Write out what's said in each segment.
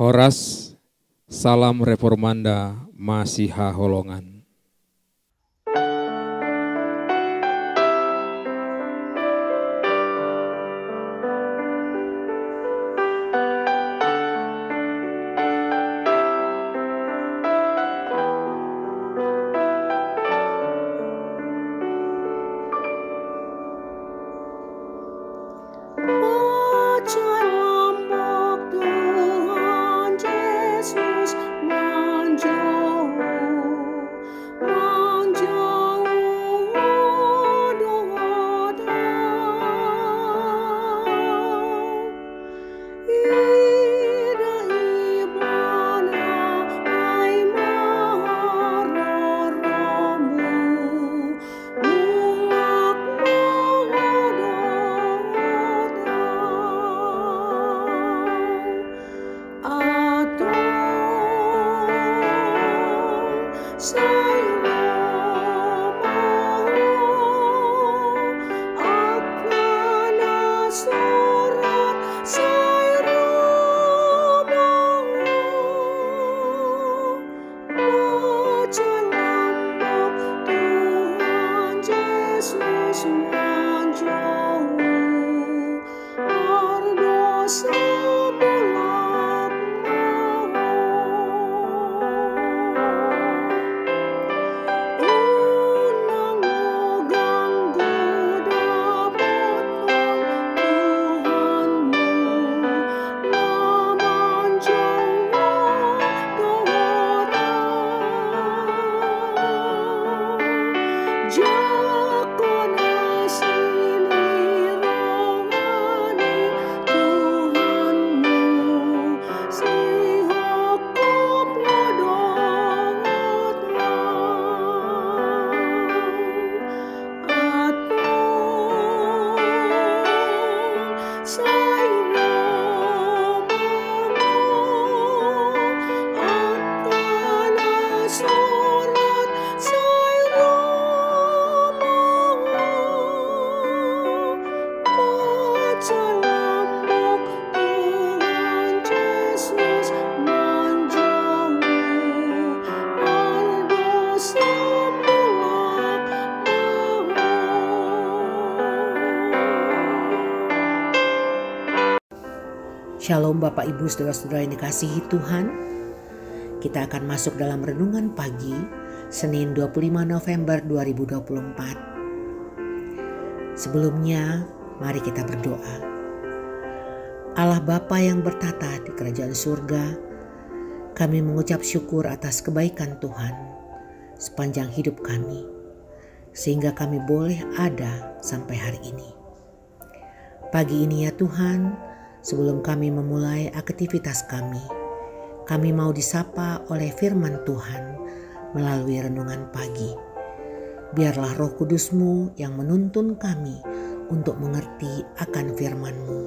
Horas, salam reformanda Masiha Holongan. Shalom Bapak Ibu Saudara-saudara yang dikasihi Tuhan. Kita akan masuk dalam renungan pagi Senin 25 November 2024. Sebelumnya mari kita berdoa. Allah Bapa yang bertata di kerajaan surga, kami mengucap syukur atas kebaikan Tuhan sepanjang hidup kami, sehingga kami boleh ada sampai hari ini. Pagi ini ya Tuhan, sebelum kami memulai aktivitas kami mau disapa oleh firman Tuhan melalui renungan pagi. Biarlah Roh Kudus-Mu yang menuntun kami untuk mengerti akan firman-Mu.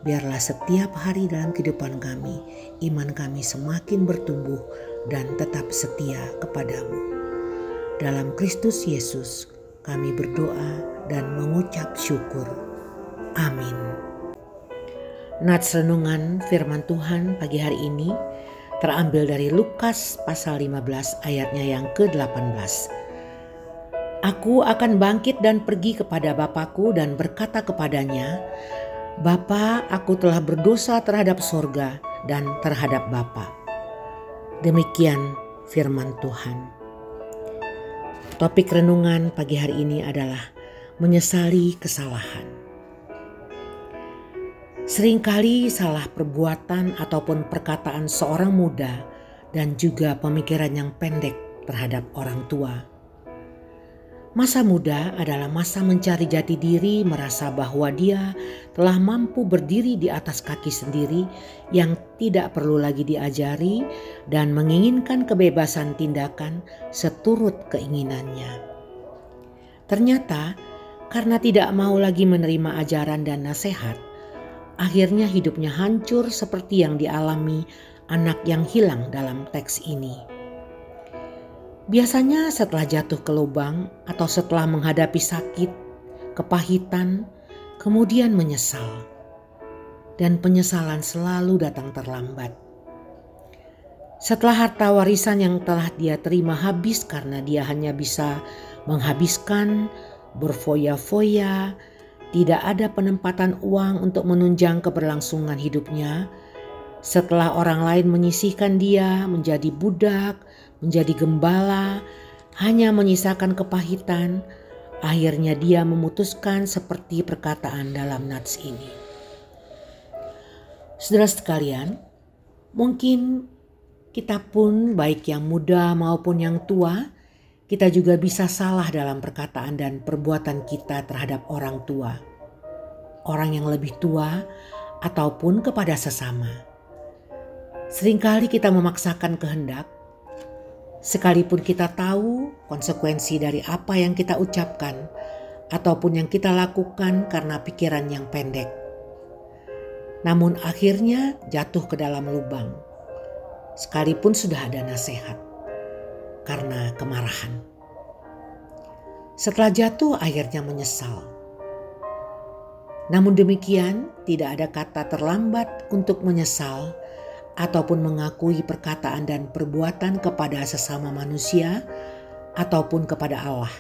Biarlah setiap hari dalam kehidupan kami, iman kami semakin bertumbuh dan tetap setia kepadamu. Dalam Kristus Yesus kami berdoa dan mengucap syukur. Amin. Nats renungan firman Tuhan pagi hari ini terambil dari Lukas pasal 15 ayatnya yang ke-18. Aku akan bangkit dan pergi kepada Bapakku dan berkata kepadanya, Bapa, aku telah berdosa terhadap sorga dan terhadap Bapa. Demikian firman Tuhan. Topik renungan pagi hari ini adalah menyesali kesalahan. Seringkali salah perbuatan ataupun perkataan seorang muda dan juga pemikiran yang pendek terhadap orang tua. Masa muda adalah masa mencari jati diri, merasa bahwa dia telah mampu berdiri di atas kaki sendiri yang tidak perlu lagi diajari dan menginginkan kebebasan tindakan seturut keinginannya. Ternyata karena tidak mau lagi menerima ajaran dan nasihat, akhirnya hidupnya hancur seperti yang dialami anak yang hilang dalam teks ini. Biasanya setelah jatuh ke lubang atau setelah menghadapi sakit, kepahitan, kemudian menyesal. Dan penyesalan selalu datang terlambat. Setelah harta warisan yang telah dia terima habis karena dia hanya bisa menghabiskan, berfoya-foya, tidak ada penempatan uang untuk menunjang keberlangsungan hidupnya. Setelah orang lain menyisihkan dia menjadi budak, menjadi gembala, hanya menyisakan kepahitan, akhirnya dia memutuskan seperti perkataan dalam nats ini. Saudara sekalian, mungkin kita pun baik yang muda maupun yang tua, kita juga bisa salah dalam perkataan dan perbuatan kita terhadap orang tua, orang yang lebih tua ataupun kepada sesama. Seringkali kita memaksakan kehendak, sekalipun kita tahu konsekuensi dari apa yang kita ucapkan ataupun yang kita lakukan karena pikiran yang pendek. Namun akhirnya jatuh ke dalam lubang, sekalipun sudah ada nasihat, karena kemarahan. Setelah jatuh akhirnya menyesal. Namun demikian tidak ada kata terlambat untuk menyesal ataupun mengakui perkataan dan perbuatan kepada sesama manusia ataupun kepada Allah.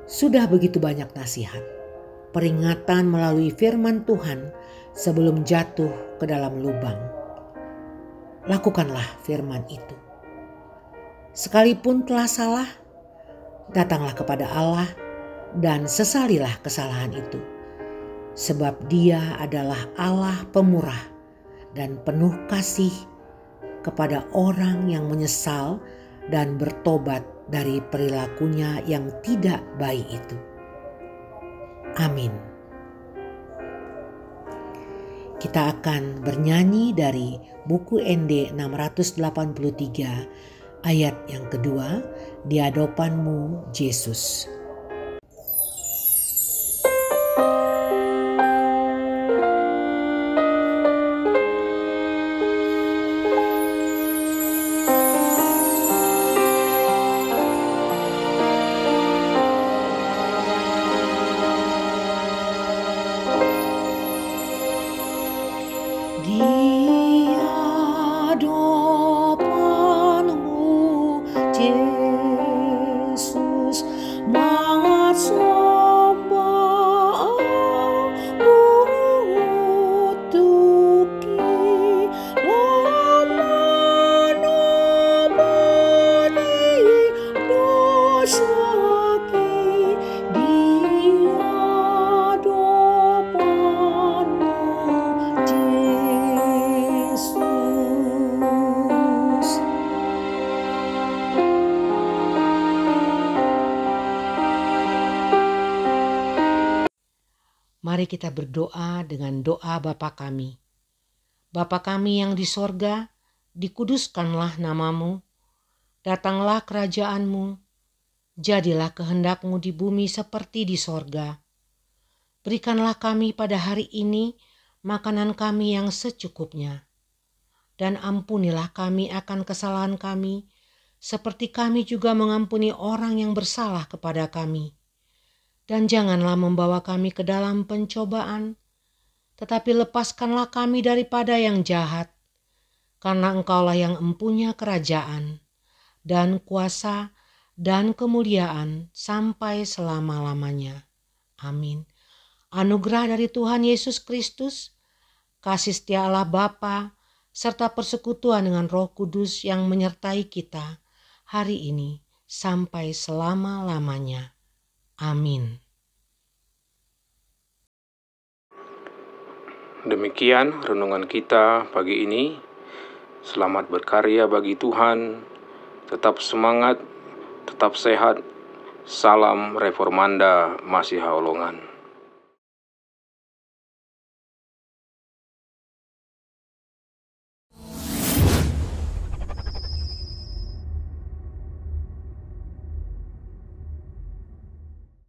Sudah begitu banyak nasihat, peringatan melalui firman Tuhan sebelum jatuh ke dalam lubang. Lakukanlah firman itu. Sekalipun telah salah, datanglah kepada Allah dan sesalilah kesalahan itu. Sebab Dia adalah Allah pemurah dan penuh kasih kepada orang yang menyesal dan bertobat dari perilakunya yang tidak baik itu. Amin. Kita akan bernyanyi dari buku ND 683 ayat yang kedua, Di Hadapan-Mu Yesus. Mari kita berdoa dengan doa Bapa kami. Bapa kami yang di sorga, dikuduskanlah namamu, datanglah kerajaanmu, jadilah kehendak-Mu di bumi seperti di sorga. Berikanlah kami pada hari ini makanan kami yang secukupnya, dan ampunilah kami akan kesalahan kami, seperti kami juga mengampuni orang yang bersalah kepada kami. Dan janganlah membawa kami ke dalam pencobaan, tetapi lepaskanlah kami daripada yang jahat, karena Engkaulah yang empunya kerajaan, dan kuasa, dan kemuliaan sampai selama-lamanya. Amin. Anugerah dari Tuhan Yesus Kristus, kasih setia Allah Bapa, serta persekutuan dengan Roh Kudus yang menyertai kita hari ini sampai selama-lamanya. Amin. Demikian renungan kita pagi ini. Selamat berkarya bagi Tuhan. Tetap semangat, tetap sehat. Salam Reformanda Masiha Holongan.